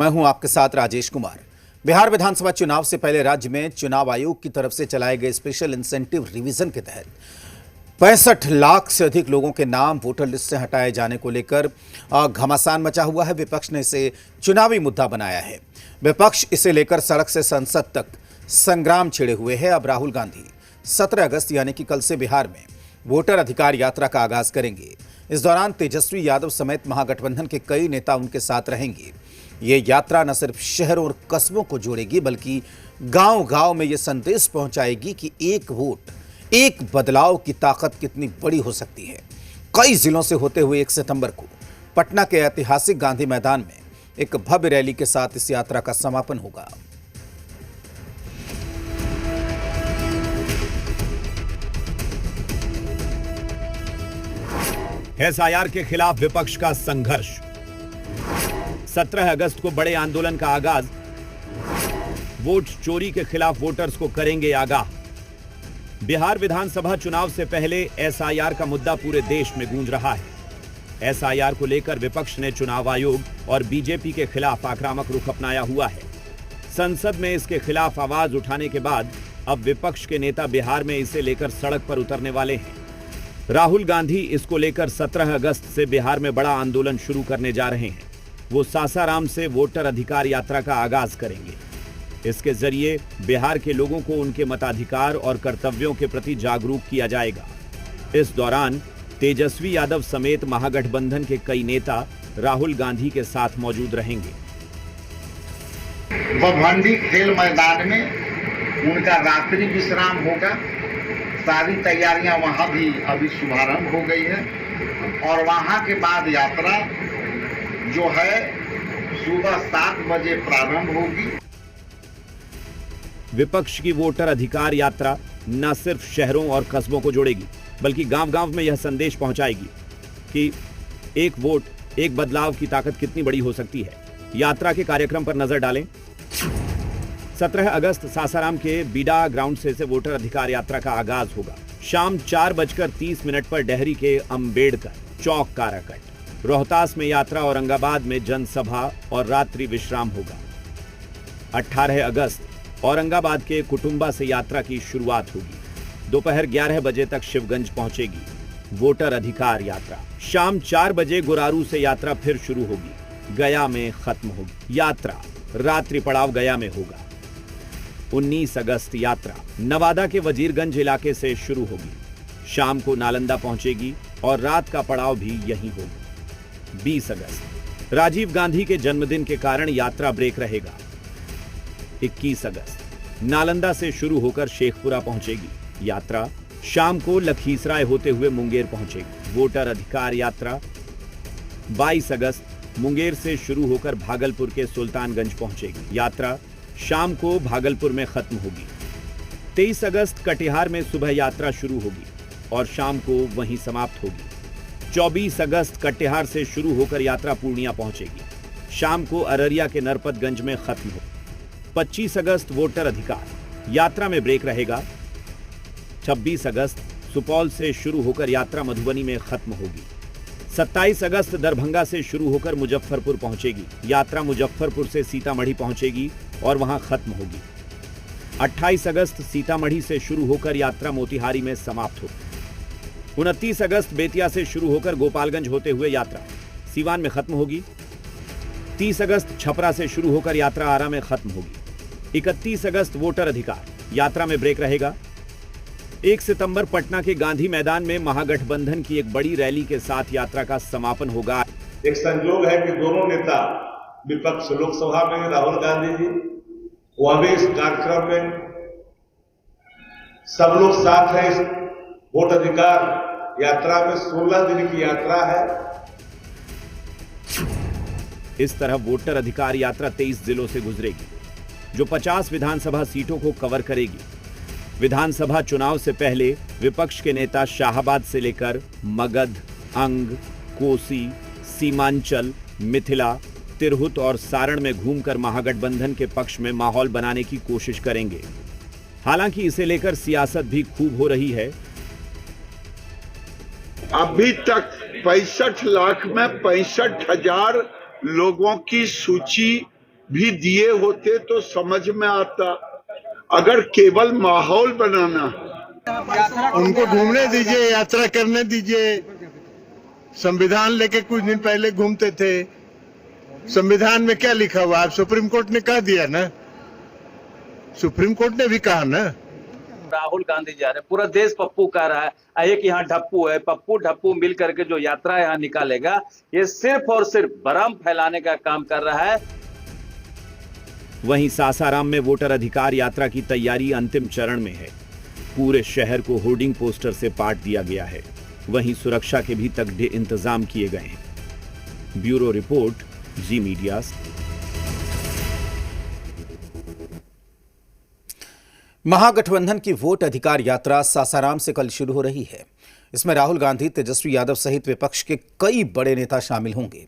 मैं हूं आपके साथ राजेश कुमार। बिहार विधानसभा चुनाव से पहले राज्य में चुनाव आयोग की तरफ से चलाए गए स्पेशल इंसेंटिव रिवीजन के तहत 65 लाख से अधिक लोगों के नाम वोटर लिस्ट से हटाए जाने को लेकर घमासान मचा हुआ है। विपक्ष ने इसे चुनावी मुद्दा बनाया है। विपक्ष इसे लेकर सड़क से संसद तक संग्राम छेड़े हुए है। अब राहुल गांधी 17 अगस्त यानी कि कल से बिहार में वोटर अधिकार यात्रा का आगाज करेंगे। इस दौरान तेजस्वी यादव समेत महागठबंधन के कई नेता उनके साथ रहेंगे। ये यात्रा न सिर्फ शहरों और कस्बों को जोड़ेगी बल्कि गांव-गांव में ये संदेश पहुंचाएगी कि एक वोट, एक बदलाव की ताकत कितनी बड़ी हो सकती है। कई जिलों से होते हुए 1 सितंबर को पटना के ऐतिहासिक गांधी मैदान में एक भव्य रैली के साथ इस यात्रा का समापन होगा। एसआईआर के खिलाफ विपक्ष का संघर्ष। 17 अगस्त को बड़े आंदोलन का आगाज। वोट चोरी के खिलाफ वोटर्स को करेंगे आगाह। बिहार विधानसभा चुनाव से पहले एसआईआर का मुद्दा पूरे देश में गूंज रहा है। एसआईआर को लेकर विपक्ष ने चुनाव आयोग और बीजेपी के खिलाफ आक्रामक रुख अपनाया हुआ है। संसद में इसके खिलाफ आवाज उठाने के बाद अब विपक्ष के नेता बिहार में इसे लेकर सड़क पर उतरने वाले हैं। राहुल गांधी इसको लेकर 17 अगस्त से बिहार में बड़ा आंदोलन शुरू करने जा रहे हैं। वो सासाराम से वोटर अधिकार यात्रा का आगाज करेंगे। इसके जरिए बिहार के लोगों को उनके मताधिकार और कर्तव्यों के प्रति जागरूक किया जाएगा। इस दौरान तेजस्वी यादव समेत महागठबंधन के कई नेता राहुल गांधी के साथ मौजूद रहेंगे। भवंडी खेल मैदान में उनका रात्रि विश्राम होगा। सारी तैयारियां वहां भी अभी शुभारंभ हो गई है और वहां के बाद यात्रा जो है सुबह 7 बजे प्रारंभ होगी। विपक्ष की वोटर अधिकार यात्रा न सिर्फ शहरों और कस्बों को जोड़ेगी बल्कि गांव-गांव में यह संदेश पहुंचाएगी कि एक वोट, एक बदलाव की ताकत कितनी बड़ी हो सकती है। यात्रा के कार्यक्रम पर नजर डालें। 17 अगस्त सासाराम के बीडा ग्राउंड से वोटर अधिकार यात्रा का आगाज होगा। शाम 4:30 पर डेहरी के अंबेडकर चौक काराकट, रोहतास में यात्रा, औरंगाबाद में जनसभा और रात्रि विश्राम होगा। 18 अगस्त औरंगाबाद के कुटुंबा से यात्रा की शुरुआत होगी। दोपहर 11 बजे तक शिवगंज पहुंचेगी वोटर अधिकार यात्रा। शाम 4 बजे गुरारू से यात्रा फिर शुरू होगी, गया में खत्म होगी। यात्रा रात्रि पड़ाव गया में होगा। 19 अगस्त यात्रा नवादा के वजीरगंज इलाके से शुरू होगी। शाम को नालंदा पहुंचेगी और रात का पड़ाव भी यहीं होगा। 20 अगस्त राजीव गांधी के जन्मदिन के कारण यात्रा ब्रेक रहेगा। 21 अगस्त नालंदा से शुरू होकर शेखपुरा पहुंचेगी। यात्रा शाम को लखीसराय होते हुए मुंगेर पहुंचेगी। वोटर अधिकार यात्रा 22 अगस्त मुंगेर से शुरू होकर भागलपुर के सुल्तानगंज पहुंचेगी। यात्रा शाम को भागलपुर में खत्म होगी। 23 अगस्त कटिहार में सुबह यात्रा शुरू होगी और शाम को वहीं समाप्त होगी। 24 अगस्त कटिहार से शुरू होकर यात्रा पूर्णिया पहुंचेगी। शाम को अररिया के नरपतगंज में खत्म होगी। 25 अगस्त वोटर अधिकार यात्रा में ब्रेक रहेगा। 26 अगस्त सुपौल से शुरू होकर यात्रा मधुबनी में खत्म होगी। 27 अगस्त दरभंगा से शुरू होकर मुजफ्फरपुर पहुंचेगी। यात्रा मुजफ्फरपुर से सीतामढ़ी पहुंचेगी और वहां खत्म होगी। 28 अगस्त सीतामढ़ी से शुरू होकर यात्रा मोतिहारी में समाप्त होगी। 29 अगस्त बेतिया से शुरू होकर गोपालगंज होते हुए यात्रा सीवान में खत्म होगी। 30 अगस्त छपरा से शुरू होकर यात्रा आरा में खत्म होगी। 31 अगस्त वोटर अधिकार यात्रा में ब्रेक रहेगा। 1 सितंबर पटना के गांधी मैदान में महागठबंधन की एक बड़ी रैली के साथ यात्रा का समापन होगा। एक संयोग है कि दोनों नेता विपक्ष लोकसभा में राहुल गांधी जी, वह भी इस कार्यक्रम में सब लोग साथ हैं। इस वोट अधिकार यात्रा में 16 दिन की यात्रा है। इस तरह वोटर अधिकार यात्रा 23 जिलों से गुजरेगी जो 50 विधानसभा सीटों को कवर करेगी। विधानसभा चुनाव से पहले विपक्ष के नेता शाहाबाद से लेकर मगध, अंग, कोसी, सीमांचल, मिथिला, तिरहुत और सारण में घूमकर महागठबंधन के पक्ष में माहौल बनाने की कोशिश करेंगे। हालांकि इसे लेकर सियासत भी खूब हो रही है। अभी तक 65 लाख में 65,000 लोगों की सूची भी दिए होते तो समझ में आता। अगर केवल माहौल बनाना, उनको घूमने दीजिए, यात्रा करने दीजिए। संविधान लेके कुछ दिन पहले घूमते थे। संविधान में क्या लिखा हुआ? आप सुप्रीम कोर्ट ने कह दिया ना, सुप्रीम कोर्ट ने भी कहा ना। राहुल गांधी जा रहे हैं, पूरा देश पप्पू कह रहा है, एक यहाँ ढप्पू है, पप्पू ढप्पू मिल करके जो यात्रा यहाँ निकालेगा, ये सिर्फ और सिर्फ भ्रम फैलाने का काम कर रहा है। वहीं सासाराम में वोटर अधिकार यात्रा की तैयारी अंतिम चरण में है। पूरे शहर को होर्डिंग पोस्टर से पाट दिया गया है। वहीं सुरक्षा के भी तगड़े इंतजाम किए गए हैं। ब्यूरो रिपोर्ट, जी मीडिया। महागठबंधन की वोट अधिकार यात्रा सासाराम से कल शुरू हो रही है। इसमें राहुल गांधी, तेजस्वी यादव सहित विपक्ष के कई बड़े नेता शामिल होंगे।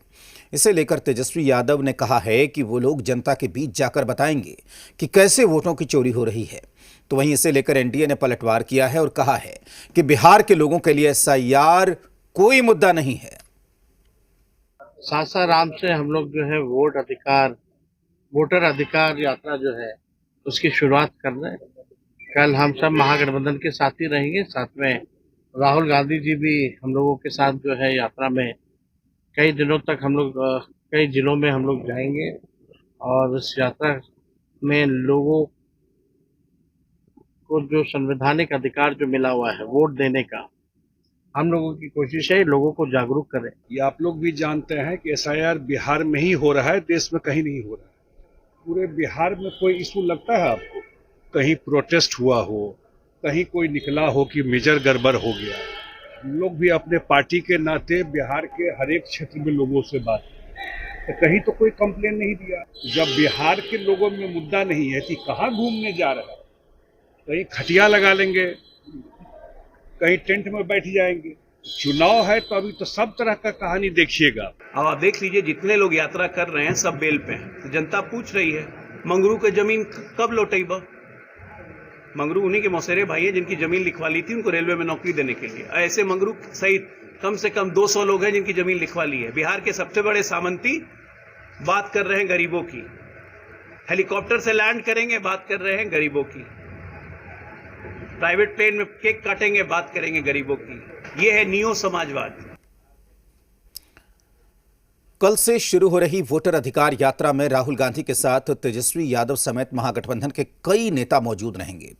इसे लेकर तेजस्वी यादव ने कहा है कि वो लोग जनता के बीच जाकर बताएंगे कि कैसे वोटों की चोरी हो रही है। तो वहीं इसे लेकर एनडीए ने पलटवार किया है और कहा है कि बिहार के लोगों के लिए एसआईआर कोई मुद्दा नहीं है। सासाराम से हम लोग जो है वोटर अधिकार यात्रा जो है उसकी शुरुआत कर रहे हैं। कल हम सब महागठबंधन के साथ ही रहेंगे, साथ में राहुल गांधी जी भी हम लोगों के साथ जो है यात्रा में कई दिनों तक हम लोग कई जिलों में हम लोग जाएंगे और इस यात्रा में लोगों को जो संवैधानिक अधिकार जो मिला हुआ है वोट देने का, हम लोगों की कोशिश है लोगों को जागरूक करें। ये आप लोग भी जानते हैं कि एसआईआर बिहार में ही हो रहा है, देश में कहीं नहीं हो रहा है। पूरे बिहार में कोई इशू लगता है आपको? कहीं प्रोटेस्ट हुआ हो, कहीं कोई निकला हो कि मेजर गड़बड़ हो गया? हम लोग भी अपने पार्टी के नाते बिहार के हर एक क्षेत्र में लोगों से बात तो कहीं तो कोई कंप्लेन नहीं दिया। जब बिहार के लोगों में मुद्दा नहीं है कि कहाँ घूमने जा रहा है, कहीं खटिया लगा लेंगे, कहीं टेंट में बैठ जाएंगे। चुनाव है तो अभी तो सब तरह का कहानी देखिएगा। अब आप देख लीजिए, जितने लोग यात्रा कर रहे हैं सब बेल पे हैं। तो जनता पूछ रही है मंगरू के जमीन कब लौटेगा? मंगरू उन्हीं के मौसेरे भाई हैं जिनकी जमीन लिखवा ली थी उनको रेलवे में नौकरी देने के लिए। ऐसे मंगरू सहित कम से कम 200 लोग हैं जिनकी जमीन लिखवा ली है। बिहार के सबसे बड़े सामंती बात कर रहे हैं गरीबों की, हेलीकॉप्टर से लैंड करेंगे, बात कर रहे हैं गरीबों की, प्राइवेट प्लेन में केक काटेंगे, बात करेंगे गरीबों की। ये है नियो समाजवाद। कल से शुरू हो रही वोटर अधिकार यात्रा में राहुल गांधी के साथ तेजस्वी यादव समेत महागठबंधन के कई नेता मौजूद रहेंगे।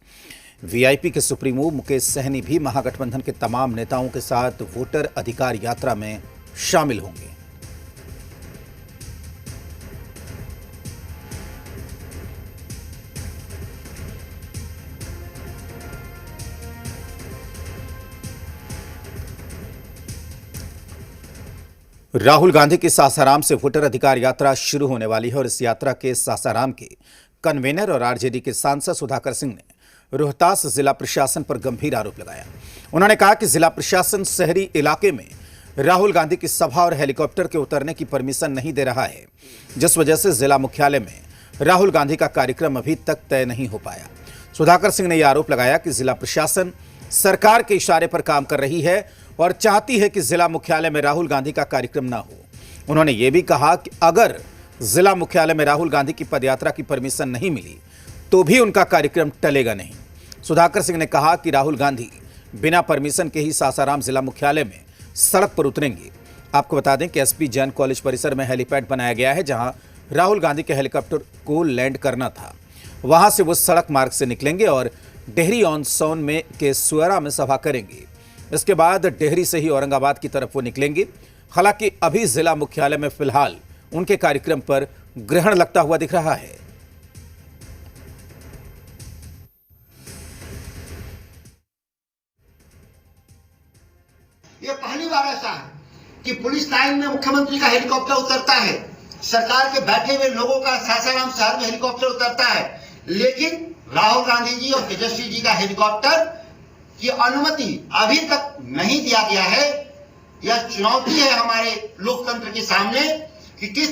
वीआईपी के सुप्रीमो मुकेश सहनी भी महागठबंधन के तमाम नेताओं के साथ वोटर अधिकार यात्रा में शामिल होंगे। राहुल गांधी की सासाराम से वोटर अधिकार यात्रा शुरू होने वाली है और इस यात्रा के सासाराम के कन्वेनर और आरजेडी के सांसद सुधाकर सिंह ने रोहतास जिला प्रशासन पर गंभीर आरोप लगाया। उन्होंने कहा कि जिला प्रशासन शहरी इलाके में राहुल गांधी की सभा और हेलीकॉप्टर के उतरने की परमिशन नहीं दे रहा है, जिस वजह से जिला मुख्यालय में राहुल गांधी का कार्यक्रम अभी तक तय नहीं हो पाया। सुधाकर सिंह ने यह आरोप लगाया कि जिला प्रशासन सरकार के इशारे पर काम कर रही है और चाहती है कि जिला मुख्यालय में राहुल गांधी का कार्यक्रम ना हो। उन्होंने ये भी कहा कि अगर जिला मुख्यालय में राहुल गांधी की पदयात्रा की परमिशन नहीं मिली तो भी उनका कार्यक्रम टलेगा नहीं। सुधाकर सिंह ने कहा कि राहुल गांधी बिना परमिशन के ही सासाराम जिला मुख्यालय में सड़क पर उतरेंगे। आपको बता दें कि एसपी जैन कॉलेज परिसर में हेलीपैड बनाया गया है, जहां राहुल गांधी के हेलीकॉप्टर को लैंड करना था। वहां से वो सड़क मार्ग से निकलेंगे और डेहरी ऑन सोन में के सुअरा में सभा करेंगे। इसके बाद डेहरी से ही औरंगाबाद की तरफ वो निकलेंगे। हालांकि अभी जिला मुख्यालय में फिलहाल उनके कार्यक्रम पर ग्रहण लगता हुआ दिख रहा है। ये पहली बार ऐसा है कि पुलिस लाइन में मुख्यमंत्री का हेलीकॉप्टर उतरता है, सरकार के बैठे हुए लोगों का सासाराम शहर में हेलीकॉप्टर उतरता है, लेकिन राहुल गांधी जी और तेजस्वी जी का हेलीकॉप्टर की अनुमति अभी तक नहीं दिया गया है। यह चुनौती है हमारे लोकतंत्र के सामने कि किस